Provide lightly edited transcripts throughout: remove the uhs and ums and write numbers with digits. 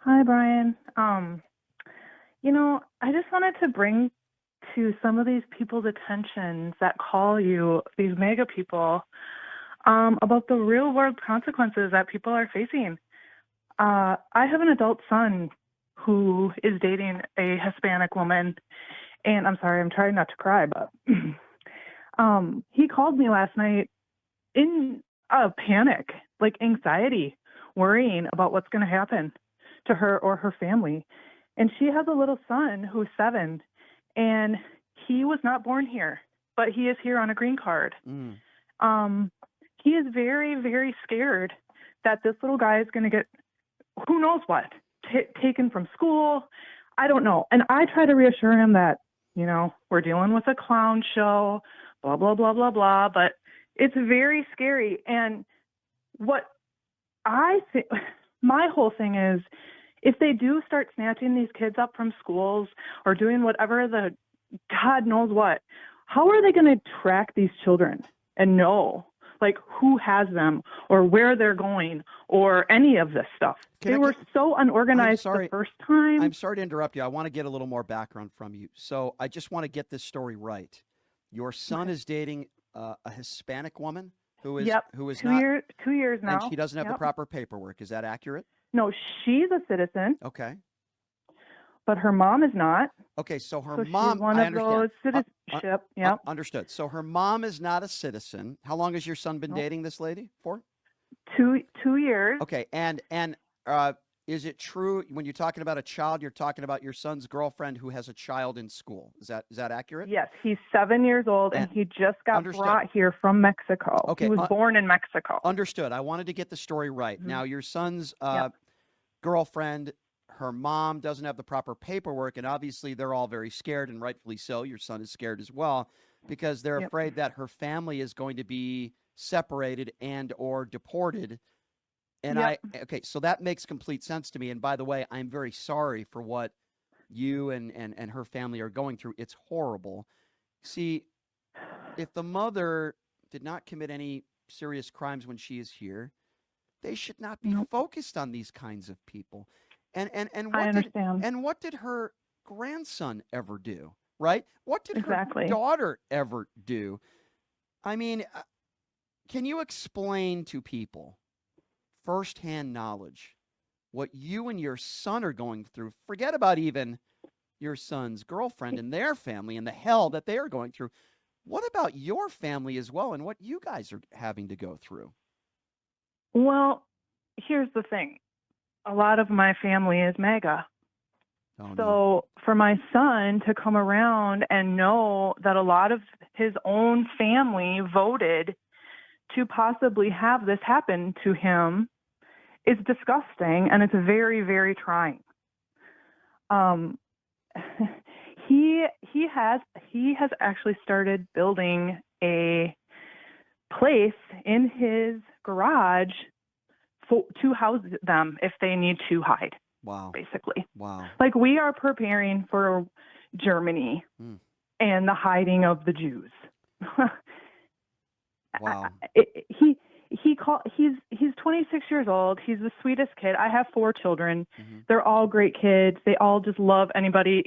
Hi, Brian. I just wanted to bring to some of these people's attentions that call you, these mega people, about the real world consequences that people are facing. I have an adult son who is dating a Hispanic woman, and I'm sorry, I'm trying not to cry, but he called me last night in a panic, like anxiety, worrying about what's going to happen to her or her family. And she has a little son who's 7, and he was not born here, but he is here on a green card. Mm. Um, he is very, very scared that this little guy is going to get who knows what taken from school. I don't know. And I try to reassure him that, we're dealing with a clown show, blah, blah, blah, blah, blah. But it's very scary. And what I think, my whole thing is, if they do start snatching these kids up from schools or doing whatever the God knows what, how are they going to track these children and know like who has them or where they're going or any of this stuff? They were so unorganized the first time. I'm sorry to interrupt you. I want to get a little more background from you. So I just want to get this story right. Your son is dating a Hispanic woman who is Yep. who is 2 years now. and she doesn't have the Yep. proper paperwork. Is that accurate? No, she's a citizen, Okay. but her mom is not. Okay, so her So mom, she's one I of those understand. citizenship. Yep. Understood. So her mom is not a citizen. How long has your son been Nope. dating this lady for? 2 years. Okay, and is it true when you're talking about a child, you're talking about your son's girlfriend who has a child in school? Is that accurate? Yes, he's 7 years old, and he just got brought here from Mexico. Okay, he was born in Mexico. Understood. I wanted to get the story right. Mm-hmm. Now, your son's Yep. girlfriend, her mom doesn't have the proper paperwork, and obviously they're all very scared, and rightfully so. Your son is scared as well because they're Yep. afraid that her family is going to be separated and or deported. And Yep. okay, so that makes complete sense to me. And by the way, I'm very sorry for what you and her family are going through. It's horrible. See, if the mother did not commit any serious crimes when she is here, they should not be Nope. focused on these kinds of people. And I what did understand. her grandson ever do? Right? What did her Exactly. daughter ever do? I mean, can you explain to people firsthand knowledge what you and your son are going through? Forget about even your son's girlfriend and their family and the hell that they are going through. What about your family as well and what you guys are having to go through? Well, here's the thing. A lot of my family is MAGA. Oh, no. So for my son to come around and know that a lot of his own family voted to possibly have this happen to him is disgusting, and it's very, very trying. He has actually started building a place in his garage to house them if they need to hide. Wow. Basically. Wow. Like we are preparing for Germany and the hiding of the Jews. Wow. He's 26 years old. He's the sweetest kid. I have 4 children. Mm-hmm. They're all great kids. They all just love anybody.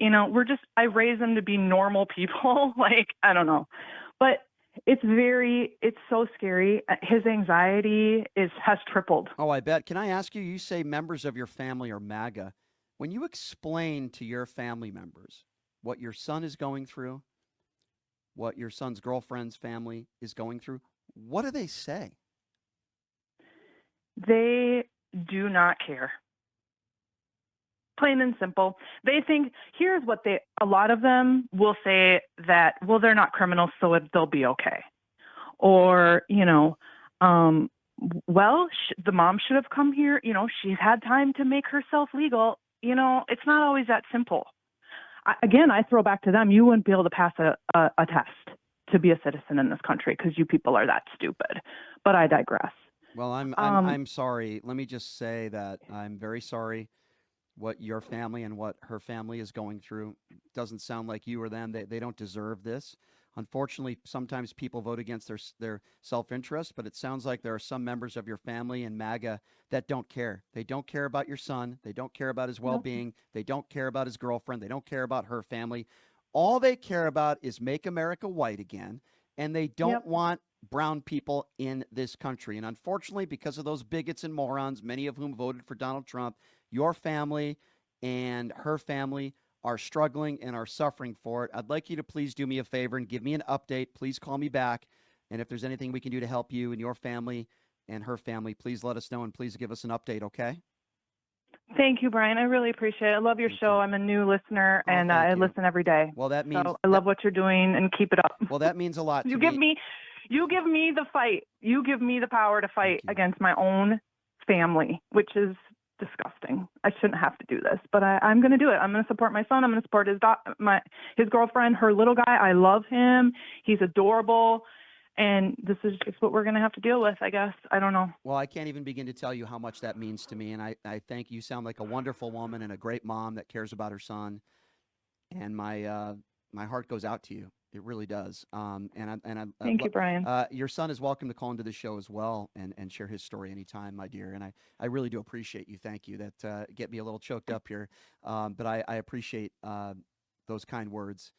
I raise them to be normal people. Like, I don't know. But it's so scary. His anxiety has tripled. Oh, I bet. Can I ask you, you say members of your family are MAGA. When you explain to your family members what your son is going through, what your son's girlfriend's family is going through, what do they say? They do not care. Plain and simple. They think, here's what a lot of them will say that, well, they're not criminals, so they'll be okay. Or, the mom should have come here. She's had time to make herself legal. It's not always that simple. I throw back to them. You wouldn't be able to pass a test to be a citizen in this country because you people are that stupid. But I digress. Well, I'm sorry. Let me just say that I'm very sorry what your family and what her family is going through. Doesn't sound like you or them. They don't deserve this. Unfortunately, sometimes people vote against their self-interest, but it sounds like there are some members of your family in MAGA that don't care. They don't care about your son. They don't care about his Nope. well-being. They don't care about his girlfriend. They don't care about her family. All they care about is make America white again, and they don't Yep. want brown people in this country. And unfortunately, because of those bigots and morons, many of whom voted for Donald Trump, your family and her family are struggling and are suffering for it. I'd like you to please do me a favor and give me an update. Please call me back. And if there's anything we can do to help you and your family and her family, please let us know and please give us an update, okay? Thank you, Brian. I really appreciate it. I love your Thank show. you. I'm a new listener, Oh, and thank I you. listen every day. Well, that means So I love what you're doing, and keep it up. well, that means a lot to You me. give me the fight. You give me the power to fight you. against my own family, which is disgusting. I shouldn't have to do this, but I'm going to do it. I'm going to support my son. I'm going to support his girlfriend, her little guy. I love him. He's adorable. And this is just what we're going to have to deal with, I guess. I don't know. Well, I can't even begin to tell you how much that means to me. And I think you sound like a wonderful woman and a great mom that cares about her son. And my heart goes out to you. It really does. Thank you, Brian. Your son is welcome to call into the show as well and share his story anytime, my dear. And I really do appreciate you. Thank you. That get me a little choked up here. But I appreciate those kind words.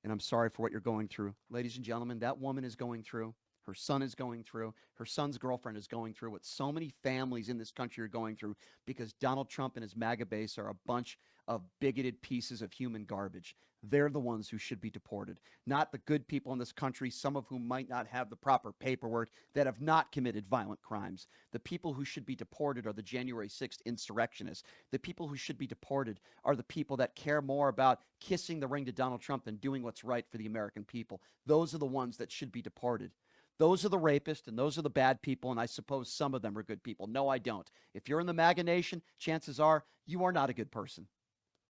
And I'm sorry for what you're going through. Ladies and gentlemen, that woman is going through. Her son is going through. Her son's girlfriend is going through what so many families in this country are going through because Donald Trump and his MAGA base are a bunch of bigoted pieces of human garbage. They're the ones who should be deported, not the good people in this country, some of whom might not have the proper paperwork, that have not committed violent crimes. The people who should be deported are the January 6th insurrectionists. The people who should be deported are the people that care more about kissing the ring to Donald Trump than doing what's right for the American people. Those are the ones that should be deported. Those are the rapists and those are the bad people, and I suppose some of them are good people. No, I don't. If you're in the MAGA nation, chances are you are not a good person.